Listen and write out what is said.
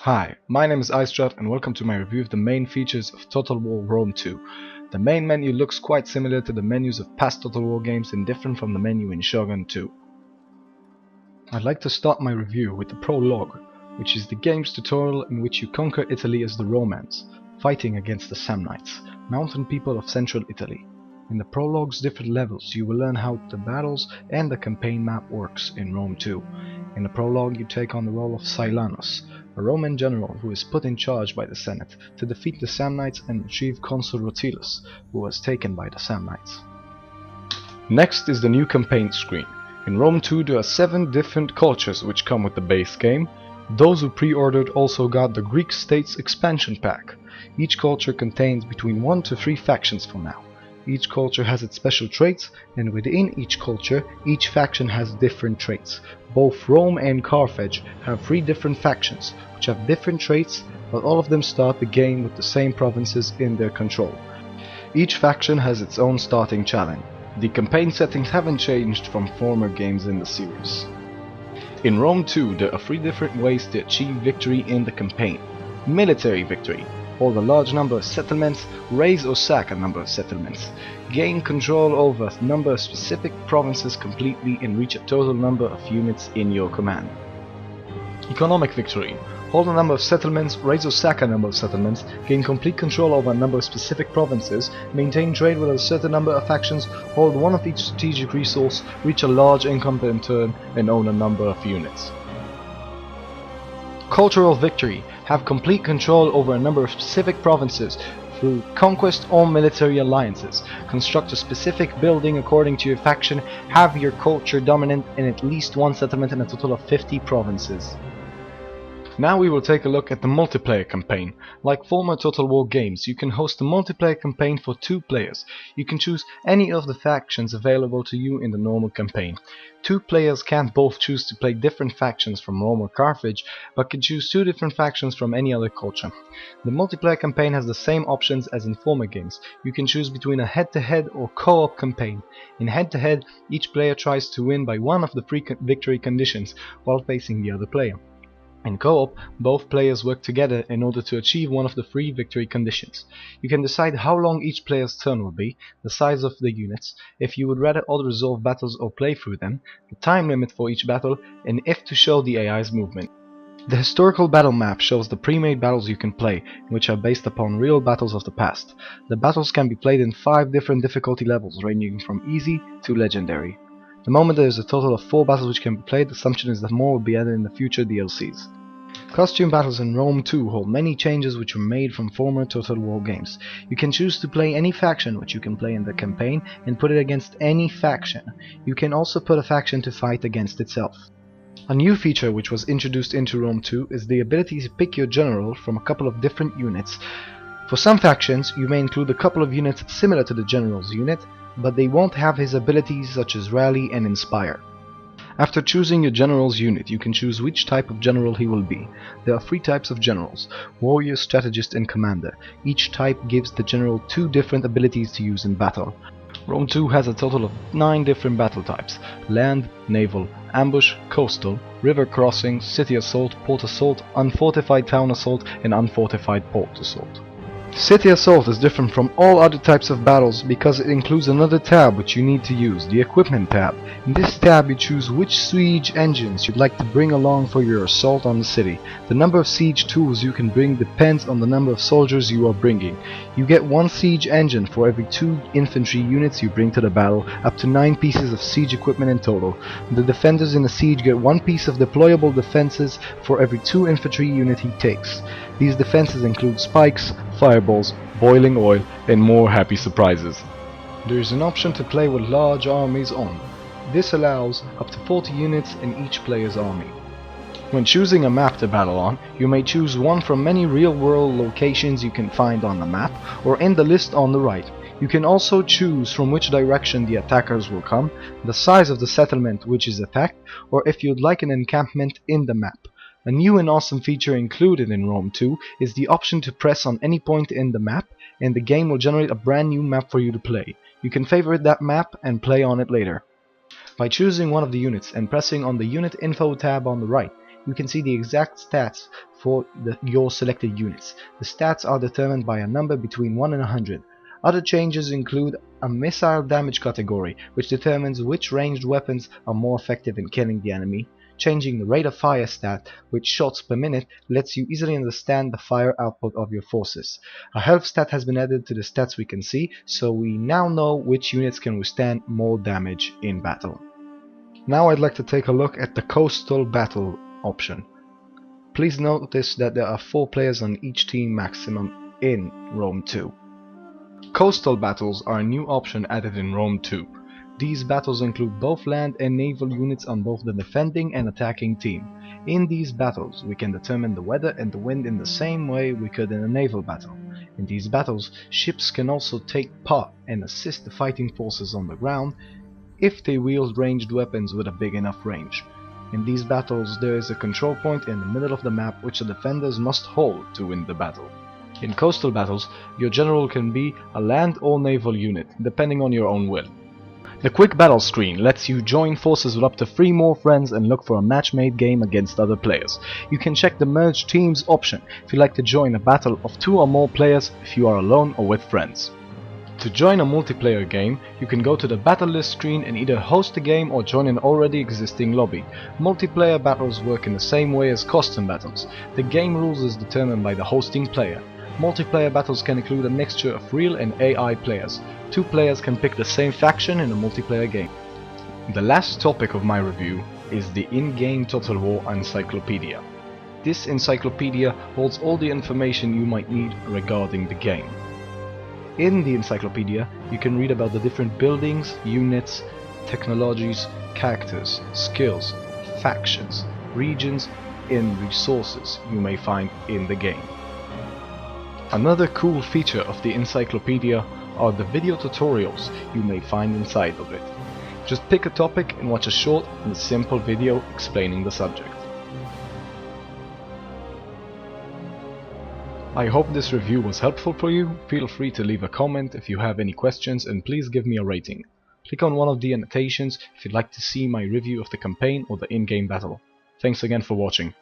Hi, my name is iStrat and welcome to my review of the main features of Total War Rome 2. The main menu looks quite similar to the menus of past Total War games and different from the menu in Shogun 2. I'd like to start my review with the prologue, which is the game's tutorial in which you conquer Italy as the Romans, fighting against the Samnites, mountain people of central Italy. In the prologue's different levels you will learn how the battles and the campaign map works in Rome 2. In the prologue you take on the role of Silanus, a Roman general who is put in charge by the Senate to defeat the Samnites and retrieve Consul Rutilus, who was taken by the Samnites. Next is the new campaign screen. In Rome 2 there are 7 different cultures which come with the base game. Those who pre-ordered also got the Greek States expansion pack. Each culture contains between 1 to 3 factions for now. Each culture has its special traits, and within each culture, each faction has different traits. Both Rome and Carthage have 3 different factions, which have different traits, but all of them start the game with the same provinces in their control. Each faction has its own starting challenge. The campaign settings haven't changed from former games in the series. In Rome 2, there are 3 different ways to achieve victory in the campaign. Military victory. Hold a large number of settlements, raise or sack a number of settlements, gain control over a number of specific provinces completely and reach a total number of units in your command. Economic victory. Hold a number of settlements, raise or sack a number of settlements, gain complete control over a number of specific provinces, maintain trade with a certain number of factions, hold one of each strategic resource, reach a large income in turn, and own a number of units. Cultural victory. Have complete control over a number of specific provinces through conquest or military alliances. Construct a specific building according to your faction. Have your culture dominant in at least 1 settlement in a total of 50 provinces. Now we will take a look at the multiplayer campaign. Like former Total War games, you can host a multiplayer campaign for 2 players. You can choose any of the factions available to you in the normal campaign. 2 players can't both choose to play different factions from Rome or Carthage, but can choose 2 different factions from any other culture. The multiplayer campaign has the same options as in former games. You can choose between a head-to-head or co-op campaign. In head-to-head, each player tries to win by one of the 3 victory conditions while facing the other player. In co-op, both players work together in order to achieve one of the 3 victory conditions. You can decide how long each player's turn will be, the size of the units, if you would rather auto-resolve battles or play through them, the time limit for each battle, and if to show the AI's movement. The historical battle map shows the pre-made battles you can play, which are based upon real battles of the past. The battles can be played in 5 different difficulty levels, ranging from easy to legendary. The moment there is a total of 4 battles which can be played, the assumption is that more will be added in the future DLCs. Costume battles in Rome 2 hold many changes which were made from former Total War games. You can choose to play any faction which you can play in the campaign and put it against any faction. You can also put a faction to fight against itself. A new feature which was introduced into Rome 2 is the ability to pick your general from a couple of different units. For some factions you may include a couple of units similar to the general's unit, but they won't have his abilities such as Rally and Inspire. After choosing your general's unit, you can choose which type of general he will be. There are 3 types of generals: warrior, strategist and commander. Each type gives the general 2 different abilities to use in battle. Rome 2 has a total of 9 different battle types: land, naval, ambush, coastal, river crossing, city assault, port assault, unfortified town assault and unfortified port assault. City Assault is different from all other types of battles because it includes another tab which you need to use, the Equipment tab. In this tab you choose which siege engines you'd like to bring along for your assault on the city. The number of siege tools you can bring depends on the number of soldiers you are bringing. You get 1 siege engine for every 2 infantry units you bring to the battle, up to 9 pieces of siege equipment in total. The defenders in the siege get 1 piece of deployable defenses for every 2 infantry unit he takes. These defenses include spikes, fireballs, boiling oil, and more happy surprises. There is an option to play with large armies on. This allows up to 40 units in each player's army. When choosing a map to battle on, you may choose one from many real-world locations you can find on the map or in the list on the right. You can also choose from which direction the attackers will come, the size of the settlement which is attacked, or if you'd like an encampment in the map. A new and awesome feature included in Rome 2 is the option to press on any point in the map and the game will generate a brand new map for you to play. You can favorite that map and play on it later. By choosing one of the units and pressing on the Unit Info tab on the right, you can see the exact stats for your selected units. The stats are determined by a number between 1 and 100. Other changes include a missile damage category, which determines which ranged weapons are more effective in killing the enemy. Changing the rate of fire stat, which shots per minute lets you easily understand the fire output of your forces. A health stat has been added to the stats we can see, so we now know which units can withstand more damage in battle. Now I'd like to take a look at the coastal battle option. Please notice that there are 4 players on each team maximum in Rome 2. Coastal battles are a new option added in Rome 2. These battles include both land and naval units on both the defending and attacking team. In these battles, we can determine the weather and the wind in the same way we could in a naval battle. In these battles, ships can also take part and assist the fighting forces on the ground if they wield ranged weapons with a big enough range. In these battles, there is a control point in the middle of the map which the defenders must hold to win the battle. In coastal battles, your general can be a land or naval unit, depending on your own will. The quick battle screen lets you join forces with up to 3 more friends and look for a match-made game against other players. You can check the merge teams option if you like to join a battle of 2 or more players if you are alone or with friends. To join a multiplayer game, you can go to the battle list screen and either host a game or join an already existing lobby. Multiplayer battles work in the same way as custom battles. The game rules is determined by the hosting player. Multiplayer battles can include a mixture of real and AI players. 2 players can pick the same faction in a multiplayer game. The last topic of my review is the in-game Total War Encyclopedia. This encyclopedia holds all the information you might need regarding the game. In the encyclopedia, you can read about the different buildings, units, technologies, characters, skills, factions, regions, and resources you may find in the game. Another cool feature of the encyclopedia are the video tutorials you may find inside of it. Just pick a topic and watch a short and simple video explaining the subject. I hope this review was helpful for you. Feel free to leave a comment if you have any questions, and please give me a rating. Click on one of the annotations if you'd like to see my review of the campaign or the in-game battle. Thanks again for watching.